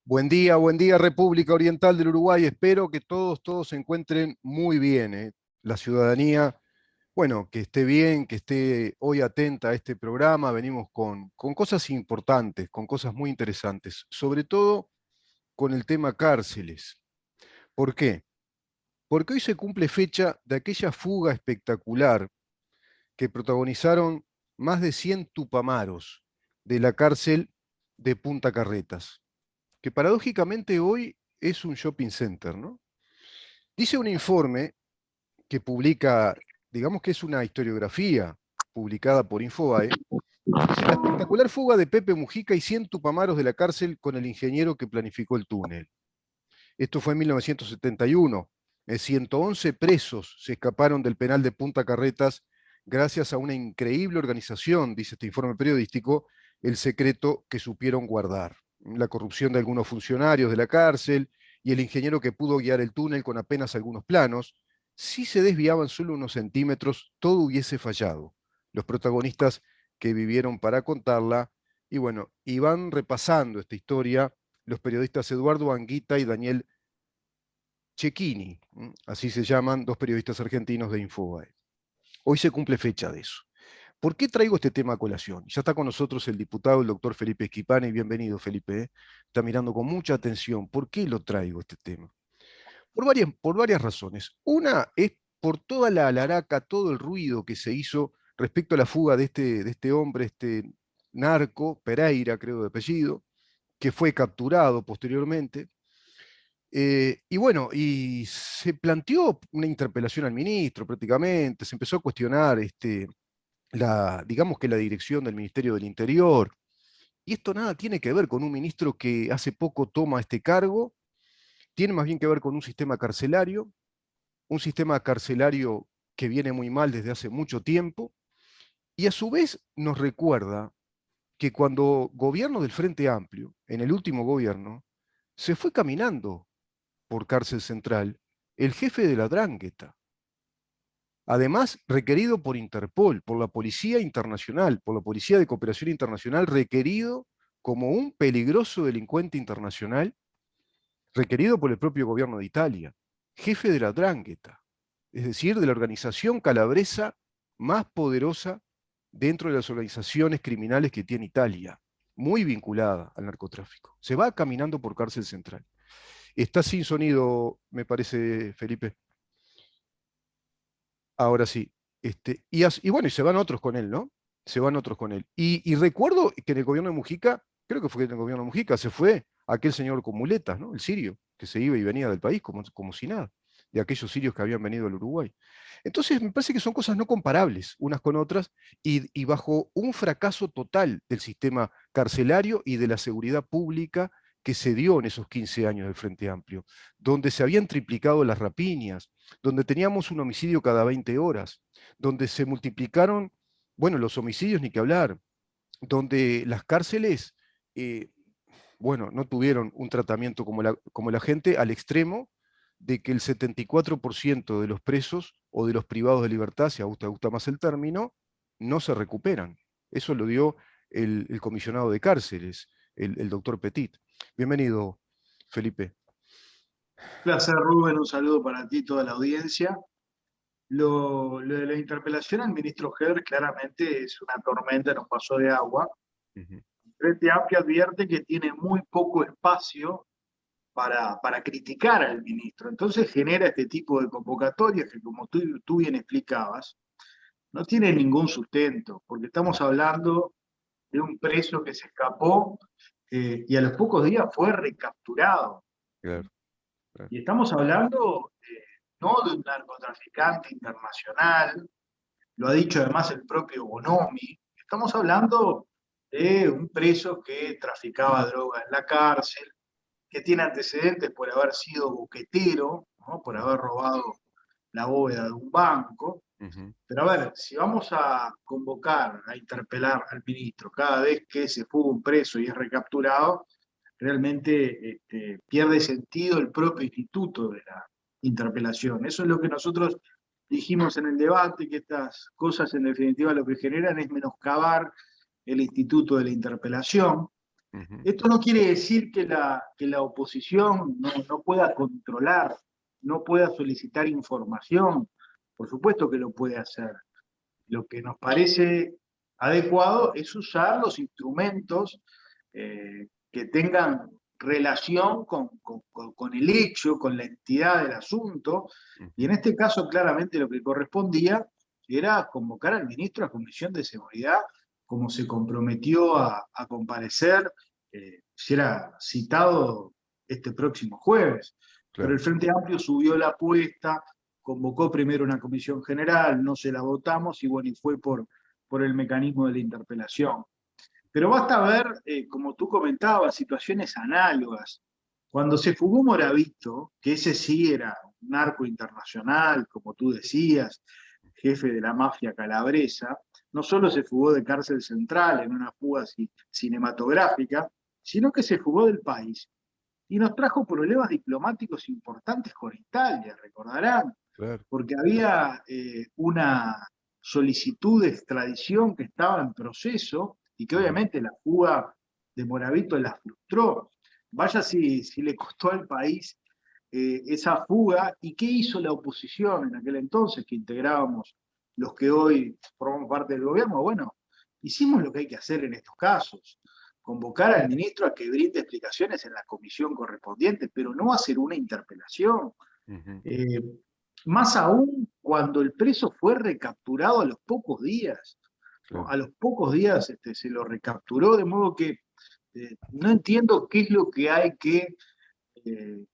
Buen día República Oriental del Uruguay. Espero que todos se encuentren muy bien. La ciudadanía, bueno, que esté bien, que esté hoy atenta a este programa. Venimos con cosas importantes, con cosas muy interesantes, sobre todo con el tema cárceles. ¿Por qué? Porque hoy se cumple fecha de aquella fuga espectacular que protagonizaron más de 100 tupamaros de la cárcel de Punta Carretas, que paradójicamente hoy es un shopping center, ¿no? Dice un informe que publica, digamos que es una historiografía publicada por Infobae, dice la espectacular fuga de Pepe Mujica y 100 tupamaros de la cárcel con el ingeniero que planificó el túnel. Esto fue en 1971. 111 presos se escaparon del penal de Punta Carretas gracias a una increíble organización, dice este informe periodístico, el secreto que supieron guardar. La corrupción de algunos funcionarios de la cárcel y el ingeniero que pudo guiar el túnel con apenas algunos planos. Si se desviaban solo unos centímetros, todo hubiese fallado. Los protagonistas que vivieron para contarla, y bueno, y van repasando esta historia los periodistas Eduardo Anguita y Daniel Cecchini, así se llaman, dos periodistas argentinos de Infobae. Hoy se cumple fecha de eso. ¿Por qué traigo este tema a colación? Ya está con nosotros el diputado, el doctor Felipe Schipani. Bienvenido, Felipe. Está mirando con mucha atención. ¿Por qué lo traigo este tema? Por varias razones. Una es por toda la alaraca, todo el ruido que se hizo respecto a la fuga de este hombre, este narco, Pereira, creo de apellido, que fue capturado posteriormente. Y bueno, y se planteó una interpelación al ministro prácticamente, se empezó a cuestionar digamos que la dirección del Ministerio del Interior, y esto nada tiene que ver con un ministro que hace poco toma este cargo, tiene más bien que ver con un sistema carcelario que viene muy mal desde hace mucho tiempo, y a su vez nos recuerda que cuando gobierno del Frente Amplio, en el último gobierno, se fue caminando por cárcel central el jefe de la Drangheta. Además, requerido por Interpol, por la Policía Internacional, por la Policía de Cooperación Internacional, requerido como un peligroso delincuente internacional, requerido por el propio gobierno de Italia, jefe de la 'Ndrangheta, es decir, de la organización calabresa más poderosa dentro de las organizaciones criminales que tiene Italia, muy vinculada al narcotráfico. Se va caminando por cárcel central. Está sin sonido, me parece, Felipe. Ahora sí. Y bueno, y se van otros con él, ¿no? Se van otros con él. Y recuerdo que en el gobierno de Mujica, creo que fue en el gobierno de Mujica, se fue aquel señor con muletas, ¿no? El sirio, que se iba y venía del país como si nada, de aquellos sirios que habían venido al Uruguay. Entonces, me parece que son cosas no comparables unas con otras y bajo un fracaso total del sistema carcelario y de la seguridad pública que se dio en esos 15 años del Frente Amplio, donde se habían triplicado las rapiñas, donde teníamos un homicidio cada 20 horas, donde se multiplicaron, bueno, los homicidios ni que hablar, donde las cárceles, eh, bueno, no tuvieron un tratamiento como la gente al extremo de que el 74% de los presos o de los privados de libertad, si a usted gusta más el término, no se recuperan. Eso lo dio el comisionado de cárceles, el doctor Petit. Bienvenido, Felipe. Placer, Rubén, un saludo para ti y toda la audiencia. Lo de la interpelación al ministro Heller claramente es una tormenta en un vaso de agua. Ujú. El Frente Amplio advierte que tiene muy poco espacio para criticar al ministro. Entonces genera este tipo de convocatorias que, como tú bien explicabas, no tiene ningún sustento, porque estamos hablando de un preso que se escapó y a los pocos días fue recapturado. Claro, claro. Y estamos hablando no de un narcotraficante internacional, lo ha dicho además el propio Bonomi, estamos hablando de un preso que traficaba droga en la cárcel, que tiene antecedentes por haber sido boquetero, ¿no? Por haber robado la bóveda de un banco. Ujú. Pero a ver, si vamos a convocar, a interpelar al ministro cada vez que se fuga un preso y es recapturado, realmente pierde sentido el propio instituto de la interpelación. Eso es lo que nosotros dijimos en el debate, que estas cosas en definitiva lo que generan es menoscabar el instituto de la interpelación. Ujú. Esto no quiere decir que la oposición no pueda controlar, no pueda solicitar información. Por supuesto que lo puede hacer. Lo que nos parece adecuado es usar los instrumentos que tengan relación con el hecho, con la entidad del asunto, y en Ujú. este caso claramente lo que correspondía era convocar al ministro a Comisión de Seguridad, como se comprometió a comparecer, será citado este próximo jueves. Pero el Claro. Frente Amplio subió la apuesta, convocó primero una comisión general, no se la votamos y bueno, y fue por el mecanismo de la interpelación. Pero basta ver, como tú comentabas, situaciones análogas. Cuando se fugó Moravito, que ese sí era un narco internacional, como tú decías, jefe de la mafia calabresa, no solo se fugó de cárcel central en una fuga cinematográfica, sino que se fugó del país y nos trajo problemas diplomáticos importantes con Italia, recordarán, Claro. porque había una solicitud de extradición que estaba en proceso y que Ujú. obviamente la fuga de Moravito la frustró. Vaya si le costó al país esa fuga y qué hizo la oposición en aquel entonces que integrábamos los que hoy formamos parte del gobierno. Bueno, hicimos lo que hay que hacer en estos casos, convocar al ministro a que brinde explicaciones en la comisión correspondiente, pero no hacer una interpelación. Ujú. Eh, Más aún cuando el preso fue recapturado a los pocos días. ¿No? Claro. A los pocos días se lo recapturó, de modo que no entiendo qué es lo que hay que eh,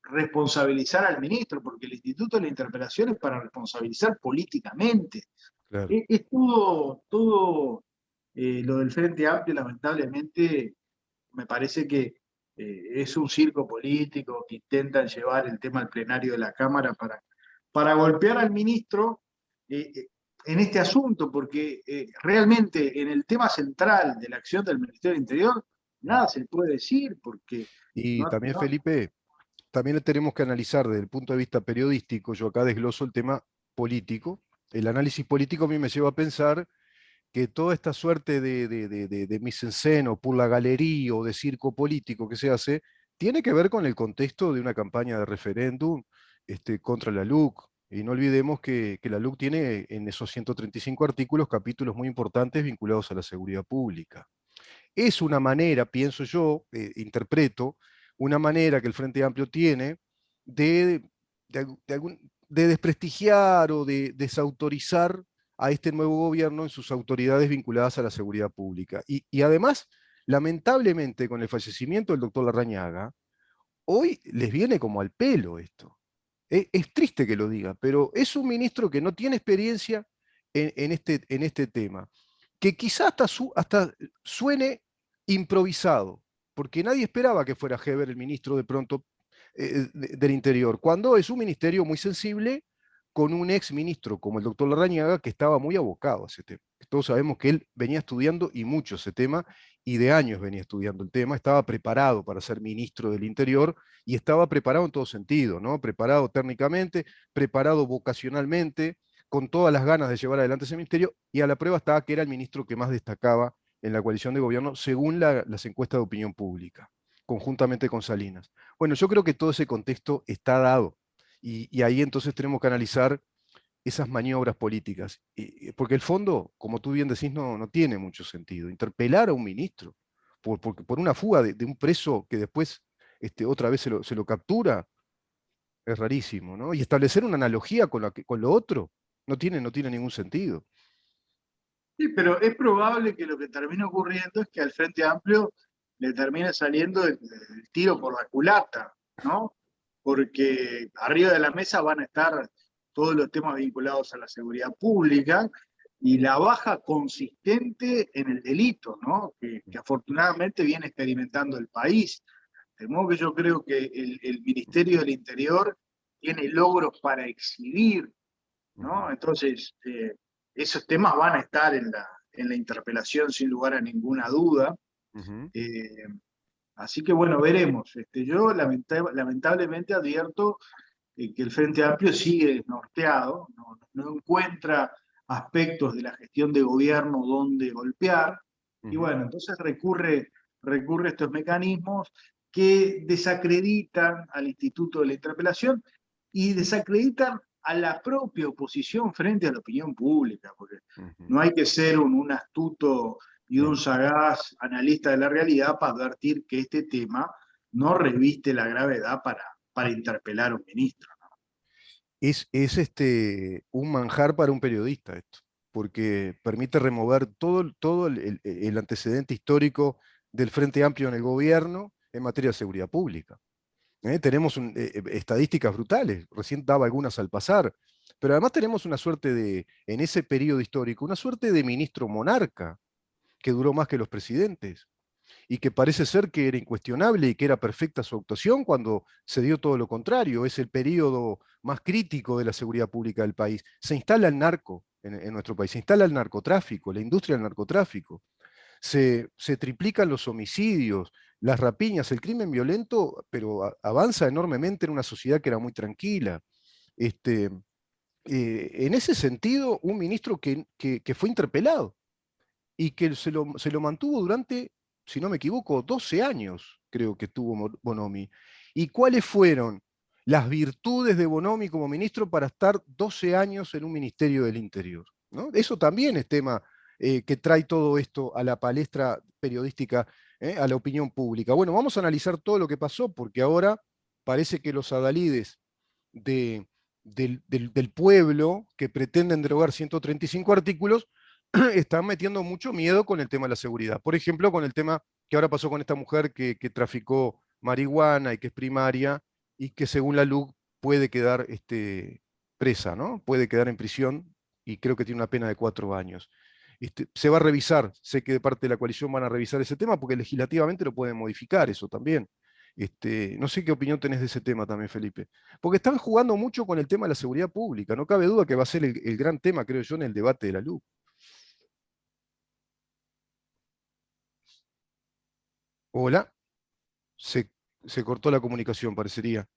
responsabilizar al ministro, porque el Instituto de la Interpelación es para responsabilizar políticamente. Claro. Es todo lo del Frente Amplio, lamentablemente, me parece que es un circo político que intentan llevar el tema al plenario de la Cámara para golpear al ministro en este asunto, porque realmente en el tema central de la acción del Ministerio del Interior nada se puede decir, porque Y no, también, no, Felipe, también tenemos que analizar desde el punto de vista periodístico, yo acá desgloso el tema político. El análisis político a mí me lleva a pensar que toda esta suerte de mise-en-scène o por la galería o de circo político que se hace, tiene que ver con el contexto de una campaña de referéndum contra la LUC. Y no olvidemos que la LUC tiene en esos 135 artículos capítulos muy importantes vinculados a la seguridad pública. Es una manera, pienso yo, interpreto, una manera que el Frente Amplio tiene de, de desprestigiar o de desautorizar a este nuevo gobierno en sus autoridades vinculadas a la seguridad pública. Y además, lamentablemente, con el fallecimiento del doctor Larrañaga, hoy les viene como al pelo esto. Es triste que lo diga, pero es un ministro que no tiene experiencia en este tema, que quizás hasta suene improvisado, porque nadie esperaba que fuera Heber el ministro de pronto del Interior, cuando es un ministerio muy sensible con un ex ministro como el doctor Larrañaga que estaba muy abocado a ese tema. Todos sabemos que él venía estudiando y mucho ese tema, y de años venía estudiando el tema, estaba preparado para ser ministro del Interior y estaba preparado en todo sentido, ¿no? Preparado técnicamente, preparado vocacionalmente, con todas las ganas de llevar adelante ese ministerio, y a la prueba estaba que era el ministro que más destacaba en la coalición de gobierno según las encuestas de opinión pública, conjuntamente con Salinas. Bueno, yo creo que todo ese contexto está dado, y ahí entonces tenemos que analizar esas maniobras políticas, porque el fondo, como tú bien decís, no tiene mucho sentido. Interpelar a un ministro por una fuga de un preso que después otra vez se lo captura, es rarísimo, ¿no? Y establecer una analogía con lo otro no tiene ningún sentido. sí, pero es probable que lo que termine ocurriendo es que al Frente Amplio le termine saliendo el tiro por la culata, ¿no? Porque arriba de la mesa van a estar todos los temas vinculados a la seguridad pública y la baja consistente en el delito, ¿no? Que afortunadamente viene experimentando el país. De modo que yo creo que el Ministerio del Interior tiene logros para exhibir, ¿no? Ujú. Entonces, esos temas van a estar en la interpelación sin lugar a ninguna duda. Ujú. Eh, Así que bueno, veremos. Yo lamentablemente advierto que el Frente Amplio sigue desnorteado, no encuentra aspectos de la gestión de gobierno donde golpear, y Ujú. bueno, entonces recurre recurre a estos mecanismos que desacreditan al instituto de la interpelación y desacreditan a la propia oposición frente a la opinión pública, porque no hay que ser un astuto y un sagaz analista de la realidad para advertir que este tema no reviste la gravedad para interpelar a un ministro. Es un manjar para un periodista esto, porque permite remover todo el antecedente histórico del Frente Amplio en el gobierno en materia de seguridad pública. Tenemos estadísticas brutales, recién daba algunas al pasar, pero además tenemos una suerte de, en ese periodo histórico, una suerte de ministro monarca que duró más que los presidentes y que parece ser que era incuestionable y que era perfecta su actuación cuando se dio todo lo contrario. Es el periodo más crítico de la seguridad pública del país. Se instala el narco en nuestro país, se instala el narcotráfico, la industria del narcotráfico. Se triplican los homicidios, las rapiñas, el crimen violento, pero avanza enormemente en una sociedad que era muy tranquila. Este, en ese sentido, un ministro que fue interpelado y que se lo mantuvo durante, si no me equivoco, 12 años, creo que tuvo Bonomi. ¿Y cuáles fueron las virtudes de Bonomi como ministro para estar 12 años en un Ministerio del Interior? ¿No? Eso también es tema que trae todo esto a la palestra periodística, a la opinión pública. Bueno, vamos a analizar todo lo que pasó, porque ahora parece que los adalides de, del pueblo que pretenden derogar 135 artículos están metiendo mucho miedo con el tema de la seguridad. Por ejemplo, con el tema que ahora pasó con esta mujer que traficó marihuana y que es primaria y que según la LUC puede quedar presa, ¿no? Puede quedar en prisión y creo que tiene una pena de 4 años. Se va a revisar, sé que de parte de la coalición van a revisar ese tema porque legislativamente lo pueden modificar eso también. No sé qué opinión tenés de ese tema también, Felipe. Porque están jugando mucho con el tema de la seguridad pública. No cabe duda que va a ser el gran tema, creo yo, en el debate de la LUC. Hola, se, se cortó la comunicación, parecería.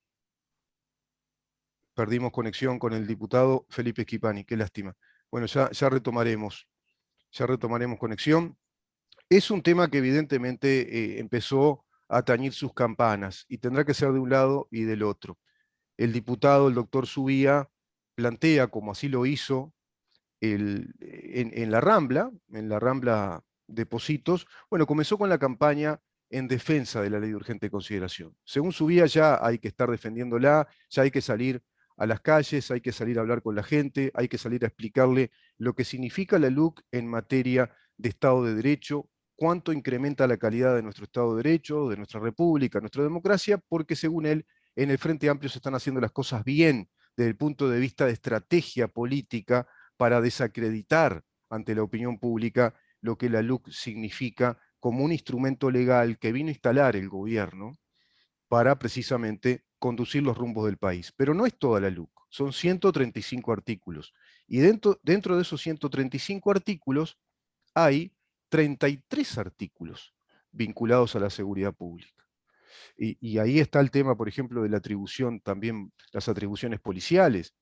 Perdimos conexión con el diputado Felipe Schipani, qué lástima. Bueno, ya retomaremos conexión. Es un tema que evidentemente empezó a tañir sus campanas y tendrá que ser de un lado y del otro. El diputado, el doctor Subía, plantea, como así lo hizo en la Rambla de Pocitos, bueno, comenzó con la campaña en defensa de la ley de urgente consideración. Según Subía, ya hay que estar defendiéndola, ya hay que salir a las calles, hay que salir a hablar con la gente, hay que salir a explicarle lo que significa la LUC en materia de Estado de Derecho, cuánto incrementa la calidad de nuestro Estado de Derecho, de nuestra República, nuestra democracia, porque según él, en el Frente Amplio se están haciendo las cosas bien desde el punto de vista de estrategia política para desacreditar ante la opinión pública lo que la LUC significa como un instrumento legal que vino a instalar el gobierno para precisamente conducir los rumbos del país. Pero no es toda la LUC, son 135 artículos. Y dentro de esos 135 artículos hay 33 artículos vinculados a la seguridad pública. Y ahí está el tema, por ejemplo, de la atribución, también las atribuciones policiales.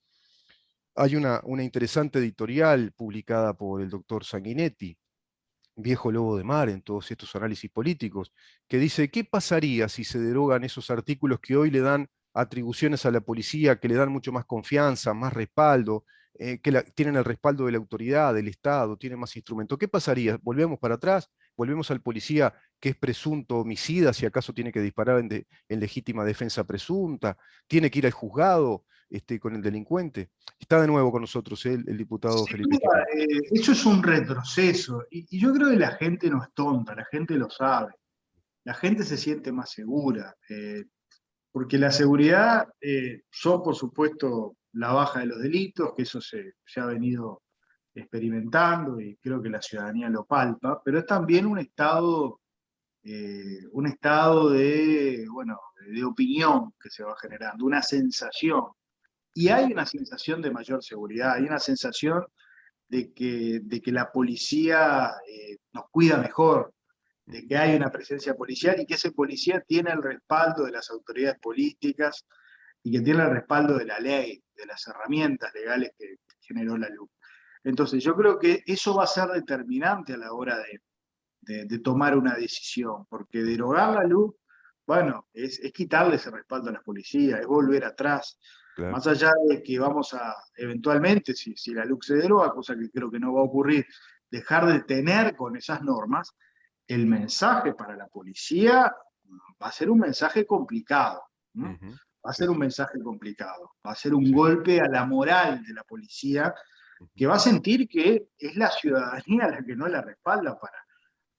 Hay una interesante editorial publicada por el doctor Sanguinetti, viejo lobo de mar en todos estos análisis políticos, que dice, ¿qué pasaría si se derogan esos artículos que hoy le dan atribuciones a la policía, que le dan mucho más confianza, más respaldo, tienen el respaldo de la autoridad, del Estado, tienen más instrumentos? ¿Qué pasaría? ¿Volvemos para atrás? ¿Volvemos al policía que es presunto homicida, si acaso tiene que disparar en legítima defensa presunta? ¿Tiene que ir al juzgado con el delincuente? Está de nuevo con nosotros el diputado Sin Felipe duda, Schipani. eso es un retroceso y yo creo que la gente no es tonta, la gente lo sabe, la gente se siente más segura, porque la seguridad son por supuesto la baja de los delitos, que eso se ha venido experimentando y creo que la ciudadanía lo palpa, pero es también un estado de, bueno, de opinión que se va generando, una sensación. Y hay una sensación de mayor seguridad, hay una sensación de que la policía nos cuida mejor, de que hay una presencia policial y que ese policía tiene el respaldo de las autoridades políticas y que tiene el respaldo de la ley, de las herramientas legales que generó la LUC. Entonces yo creo que eso va a ser determinante a la hora de tomar una decisión, porque derogar la LUC, bueno, es quitarle ese respaldo a la policía, es volver atrás. Claro, Más allá de que vamos a, eventualmente, si la LUC se deroga, cosa que creo que no va a ocurrir, dejar de tener con esas normas, el mensaje para la policía va a ser un mensaje complicado. ¿No? ujú, Va a sí, ser un mensaje complicado, va a ser un sí, golpe a la moral de la policía, ujú, que va a sentir que es la ciudadanía la que no la respalda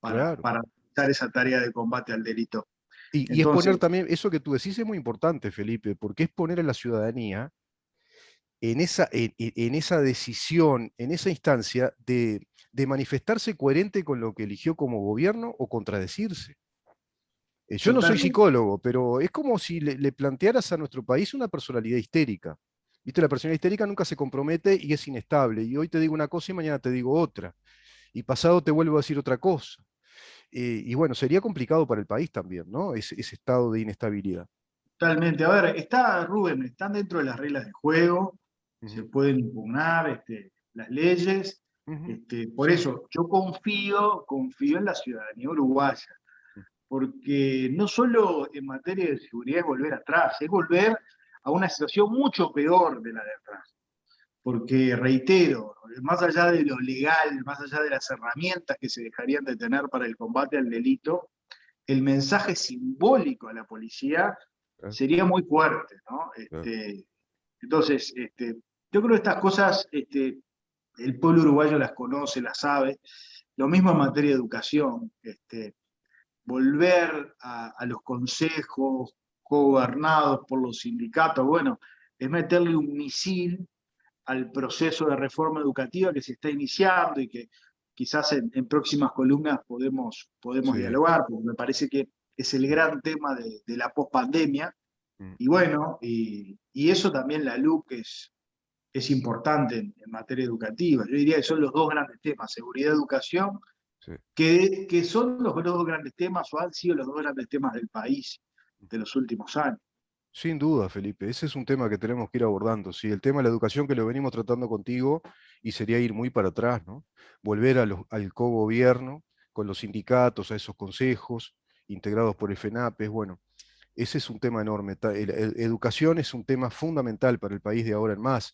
claro. para realizar esa tarea de combate al delito. Y es poner Entonces, también, eso que tú decís es muy importante, Felipe, porque es poner a la ciudadanía en esa decisión, en esa instancia de manifestarse coherente con lo que eligió como gobierno o contradecirse. Yo no soy totalmente, psicólogo, pero es como si le plantearas a nuestro país una personalidad histérica. ¿Viste? La personalidad histérica nunca se compromete y es inestable. Y hoy te digo una cosa y mañana te digo otra. Y pasado te vuelvo a decir otra cosa. Y bueno, sería complicado para el país también, ¿no? Ese estado de inestabilidad. totalmente. A ver, está Rubén, están dentro de las reglas de juego, se Ujú, pueden impugnar las leyes. ujú, Por sí, eso, yo confío en la ciudadanía uruguaya, porque no solo en materia de seguridad es volver atrás, es volver a una situación mucho peor de la de atrás. Porque, reitero, más allá de lo legal, más allá de las herramientas que se dejarían de tener para el combate al delito, el mensaje simbólico a la policía claro, sería muy fuerte, ¿no? claro. Entonces, yo creo que estas cosas el pueblo uruguayo las conoce, las sabe. Lo mismo en materia de educación, volver a los consejos gobernados por los sindicatos, bueno, es meterle un misil al proceso de reforma educativa que se está iniciando y que quizás en próximas columnas podemos Sí. dialogar, porque me parece que es el gran tema de la pospandemia. Mm, Y bueno, y eso también la LUC es importante en materia educativa. Yo diría que son los dos grandes temas, seguridad y educación, sí. que son los dos grandes temas o han sido los dos grandes temas del país de los últimos años. Sin duda, Felipe, ese es un tema que tenemos que ir abordando. Sí, el tema de la educación que lo venimos tratando contigo y sería ir muy para atrás, ¿no? Volver al cogobierno con los sindicatos, a esos consejos integrados por el FENAPES. Bueno, ese es un tema enorme. Educación es un tema fundamental para el país de ahora en más.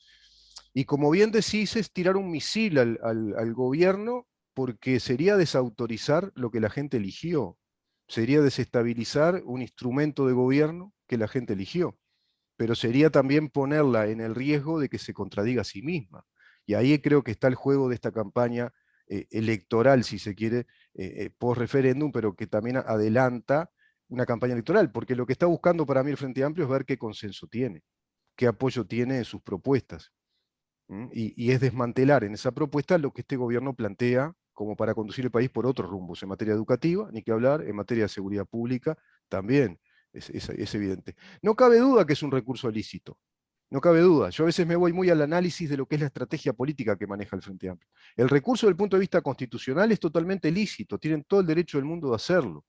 Y como bien decís, es tirar un misil al gobierno porque sería desautorizar lo que la gente eligió. Sería desestabilizar un instrumento de gobierno que la gente eligió. Pero sería también ponerla en el riesgo de que se contradiga a sí misma. Y ahí creo que está el juego de esta campaña electoral, si se quiere, post referéndum, pero que también adelanta una campaña electoral, porque lo que está buscando para mí el Frente Amplio es ver qué consenso tiene, qué apoyo tiene en sus propuestas. Y es desmantelar en esa propuesta lo que este gobierno plantea como para conducir el país por otros rumbos, en materia educativa, ni que hablar, en materia de seguridad pública, también es evidente. No cabe duda que es un recurso lícito, no cabe duda. Yo a veces me voy muy al análisis de lo que es la estrategia política que maneja el Frente Amplio. El recurso desde el punto de vista constitucional es totalmente lícito, tienen todo el derecho del mundo de hacerlo,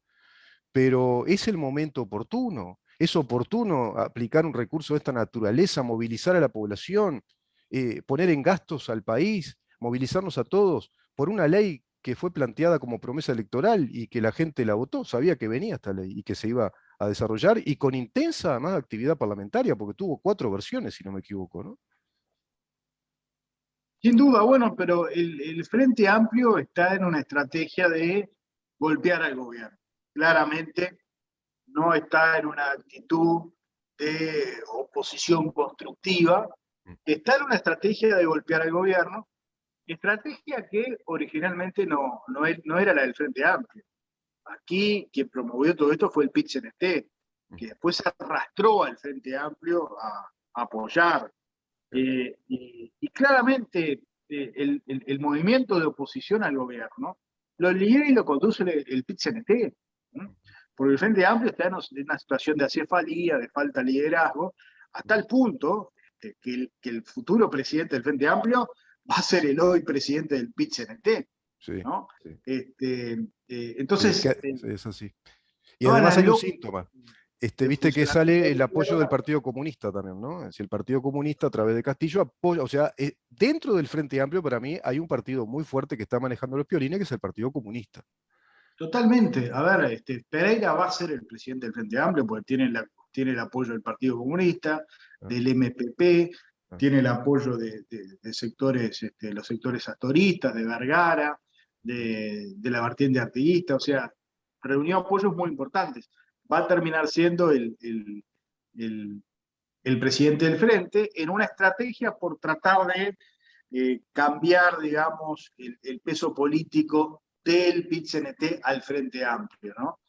pero es el momento oportuno. Es oportuno aplicar un recurso de esta naturaleza, movilizar a la población, poner en gastos al país, movilizarnos a todos por una ley que fue planteada como promesa electoral y que la gente la votó, sabía que venía esta ley y que se iba a desarrollar y con intensa además actividad parlamentaria, porque tuvo 4 versiones, si no me equivoco, ¿no? Sin duda, bueno, pero el Frente Amplio está en una estrategia de golpear al gobierno. Claramente no está en una actitud de oposición constructiva, está en una estrategia de golpear al gobierno, estrategia que originalmente no era la del Frente Amplio. Aquí quien promovió todo esto fue el PIT-CNT, que después se arrastró al Frente Amplio a apoyar. Y claramente el movimiento de oposición al gobierno lo lidera y lo conduce el PIT-CNT, ¿no? Porque el Frente Amplio está en una situación de acefalía, de falta de liderazgo, hasta el punto que el futuro presidente del Frente Amplio va a ser el hoy presidente del PIT-CNT, Sí, ¿no? sí, sí, Entonces, es así. Y toda además la hay un lógica síntoma. de Viste que funcionamiento sale del el apoyo del gobierno. Partido Comunista también, ¿no? Si el Partido Comunista a través de Castillo apoya, o sea, dentro del Frente Amplio para mí hay un partido muy fuerte que está manejando los piolines, que es el Partido Comunista. Totalmente. A ver, Pereira va a ser el presidente del Frente Amplio porque tiene el apoyo del Partido Comunista, Ah, del MPP, ah. tiene el apoyo de sectores, los sectores astoristas, de Vergara, de la vertiente artiguista, o sea, reunió apoyos muy importantes. Va a terminar siendo el- el presidente del Frente en una estrategia por tratar de cambiar, digamos, el peso político del PIT-CNT al Frente Amplio, ¿no?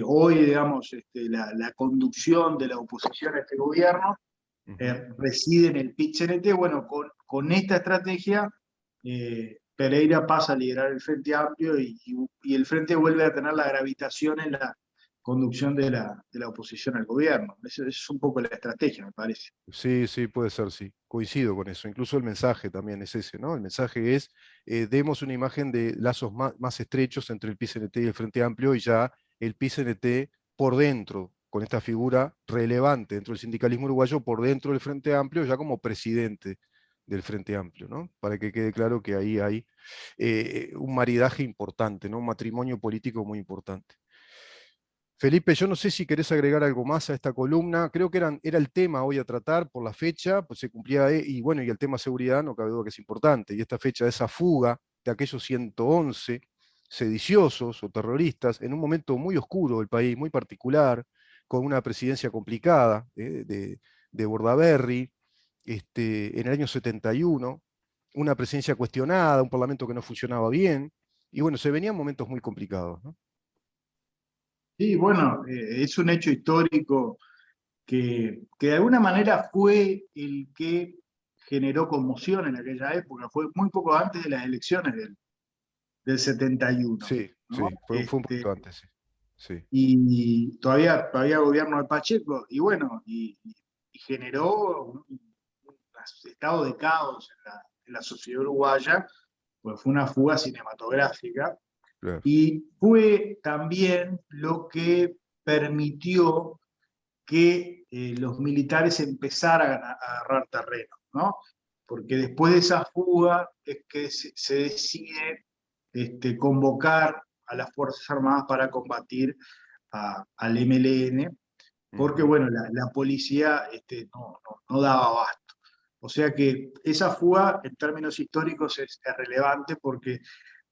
Hoy, digamos, la conducción de la oposición a este gobierno Ujú. reside en el PIT-CNT. Bueno, con esta estrategia, Pereira pasa a liderar el Frente Amplio y el Frente vuelve a tener la gravitación en la conducción de la oposición al gobierno. Esa es un poco la estrategia, me parece. Sí, sí, puede ser, sí. Coincido con eso. Incluso el mensaje también es ese, ¿no? El mensaje es, demos una imagen de lazos más estrechos entre el PCNT y el Frente Amplio y ya el PCNT por dentro, con esta figura relevante dentro del sindicalismo uruguayo, por dentro del Frente Amplio, ya como presidente del Frente Amplio, ¿no? Para que quede claro que ahí hay un maridaje importante, ¿no? Un matrimonio político muy importante. Felipe, yo no sé si querés agregar algo más a esta columna. Creo que era el tema hoy a tratar por la fecha, pues se cumplía, y bueno, y el tema seguridad no cabe duda que es importante. Y esta fecha, esa fuga de aquellos 111 sediciosos o terroristas en un momento muy oscuro del país, muy particular, con una presidencia complicada de Bordaberry, en el año 71, una presidencia cuestionada, un parlamento que no funcionaba bien, y bueno, se venían momentos muy complicados, ¿no? Sí, bueno, es un hecho histórico que de alguna manera fue el que generó conmoción en aquella época, fue muy poco antes de las elecciones del 71, Sí, ¿no? sí, fue un poquito antes, sí. Sí. Y todavía gobierno de Pacheco, y bueno, y generó un estado de caos en la sociedad uruguaya, pues fue una fuga cinematográfica, Claro. y fue también lo que permitió que los militares empezaran a agarrar terreno, ¿no? Porque después de esa fuga es que se decide convocar a las Fuerzas Armadas para combatir al MLN, porque Ujú. bueno, la policía no daba abasto. O sea que esa fuga en términos históricos es relevante porque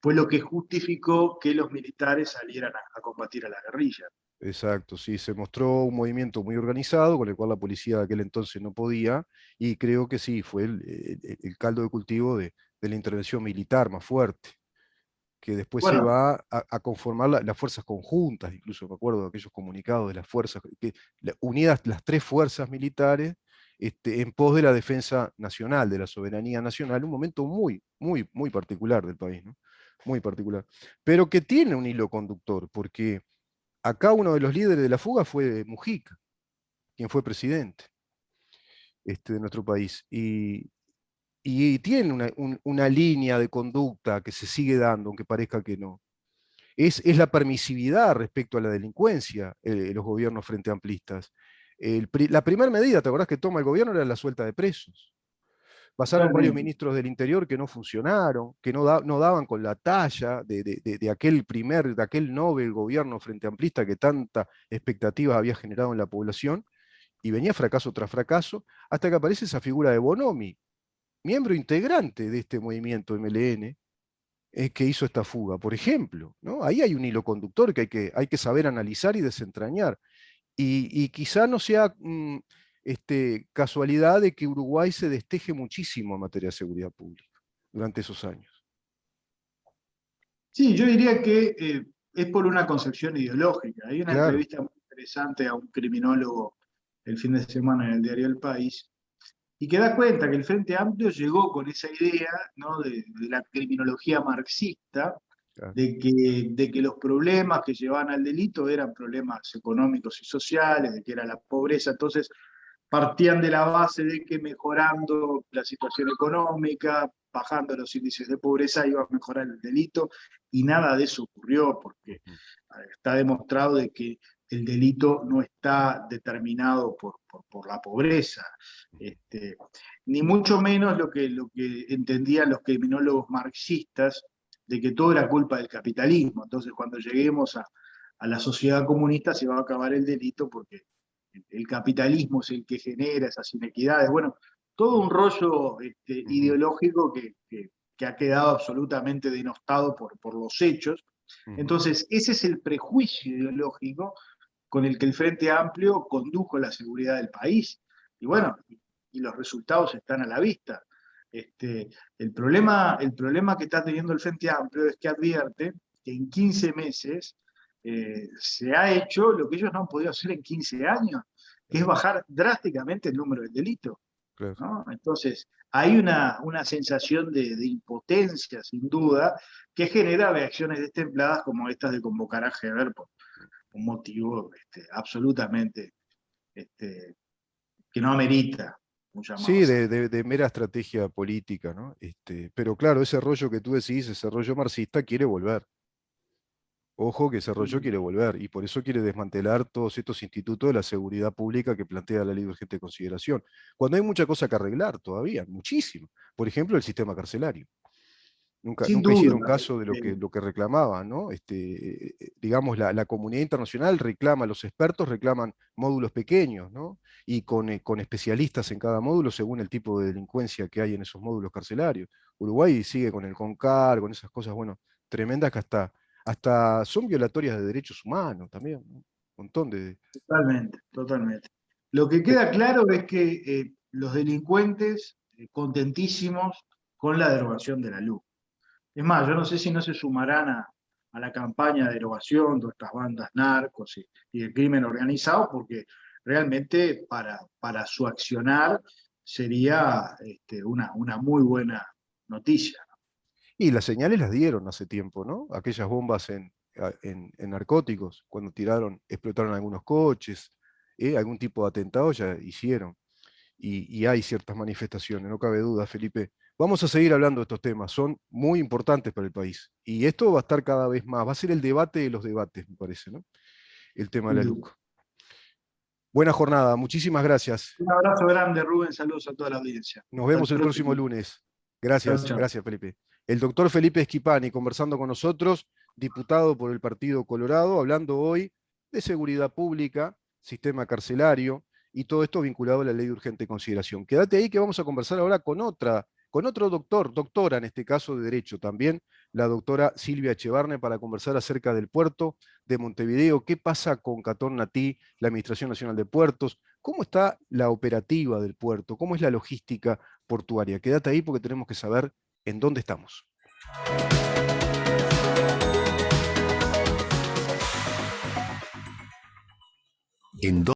fue lo que justificó que los militares salieran a combatir a la guerrilla. Exacto, sí, se mostró un movimiento muy organizado con el cual la policía de aquel entonces no podía, y creo que sí, fue el caldo de cultivo de la intervención militar más fuerte, que después se Bueno, va a conformar las fuerzas conjuntas, incluso me acuerdo de aquellos comunicados de las fuerzas, unidas las tres fuerzas militares, en pos de la defensa nacional, de la soberanía nacional, un momento muy, muy, muy particular del país, ¿no? Muy particular, pero que tiene un hilo conductor, porque acá uno de los líderes de la fuga fue Mujica, quien fue presidente de nuestro país, y tiene una línea de conducta que se sigue dando, aunque parezca que no. Es la permisividad respecto a la delincuencia, los gobiernos frente amplistas. La primera medida, ¿te acordás que toma el gobierno? Era la suelta de presos. Pasaron varios totalmente. ministros del Interior que no funcionaron, que no daban con la talla de aquel Nobel gobierno frente amplista que tanta expectativa había generado en la población, y venía fracaso tras fracaso, hasta que aparece esa figura de Bonomi, miembro integrante de este movimiento MLN, que hizo esta fuga, por ejemplo, ¿no? Ahí hay un hilo conductor que hay que saber analizar y desentrañar. Y quizá no sea casualidad de que Uruguay se desteje muchísimo en materia de seguridad pública durante esos años. Sí, yo diría que es por una concepción ideológica. Hay una Claro. entrevista muy interesante a un criminólogo el fin de semana en el diario El País, y que da cuenta que el Frente Amplio llegó con esa idea, ¿no? de la criminología marxista, Claro. de que los problemas que llevaban al delito eran problemas económicos y sociales, de que era la pobreza. Entonces, partían de la base de que mejorando la situación económica, bajando los índices de pobreza, iba a mejorar el delito, y nada de eso ocurrió, porque Ujú. está demostrado de que el delito no está determinado por la pobreza, este, ni mucho menos lo que entendían los criminólogos marxistas, de que todo era culpa del capitalismo. Entonces, cuando lleguemos a la sociedad comunista se va a acabar el delito porque el capitalismo es el que genera esas inequidades. Bueno, todo un rollo Ujú, ideológico que ha quedado absolutamente denostado por los hechos. ujú. Entonces, ese es el prejuicio ideológico con el que el Frente Amplio condujo la seguridad del país. Y bueno, y los resultados están a la vista. El problema que está teniendo el Frente Amplio es que advierte que en 15 meses se ha hecho lo que ellos no han podido hacer en 15 años, que es bajar drásticamente el número del delito. Claro. ¿No? Entonces, hay una sensación de impotencia, sin duda, que genera reacciones destempladas como estas de convocar a Heber por un motivo absolutamente que no amerita un llamado Sí, así. de mera estrategia política, ¿no? Pero claro, ese rollo que tú decís, ese rollo marxista quiere volver. Ojo que ese rollo quiere volver y por eso quiere desmantelar todos estos institutos de la seguridad pública que plantea la ley de urgente consideración. Cuando hay mucha cosa que arreglar todavía, muchísimo. Por ejemplo, el sistema carcelario. Nunca, Sin nunca hicieron duda, caso de lo que reclamaban, ¿no? Digamos, la comunidad internacional reclama, los expertos reclaman módulos pequeños, ¿no? Y con especialistas en cada módulo según el tipo de delincuencia que hay en esos módulos carcelarios. Uruguay sigue con el CONCAR, con esas cosas, bueno, tremendas que hasta son violatorias de derechos humanos también, ¿no? Un montón de... totalmente, totalmente. Lo que Pe- queda claro es que los delincuentes contentísimos con la derogación de la luz. Es más, yo no sé si no se sumarán a la campaña de derogación de estas bandas narcos y el crimen organizado, porque realmente para su accionar sería una muy buena noticia. Y las señales las dieron hace tiempo, ¿no? Aquellas bombas en narcóticos, cuando tiraron, explotaron algunos coches, algún tipo de atentado ya hicieron. Y hay ciertas manifestaciones, no cabe duda, Felipe. Vamos a seguir hablando de estos temas, son muy importantes para el país. Y esto va a estar cada vez más, va a ser el debate de los debates, me parece, ¿no? El tema de Sin la duda. LUC. Buena jornada, muchísimas gracias. Un abrazo grande, Rubén. Saludos a toda la audiencia. Nos Hasta el vemos el próximo próximo. lunes. Chao, Gracias, chao. gracias, Felipe. El doctor Felipe Esquipani conversando con nosotros, diputado por el Partido Colorado, hablando hoy de seguridad pública, sistema carcelario y todo esto vinculado a la ley de urgente consideración. Quédate ahí que vamos a conversar ahora con otro doctor, doctora en este caso de Derecho también, la doctora Silvia Echevarne, para conversar acerca del puerto de Montevideo, qué pasa con Catón Natí, la Administración Nacional de Puertos, cómo está la operativa del puerto, cómo es la logística portuaria. Quédate ahí porque tenemos que saber en dónde estamos. En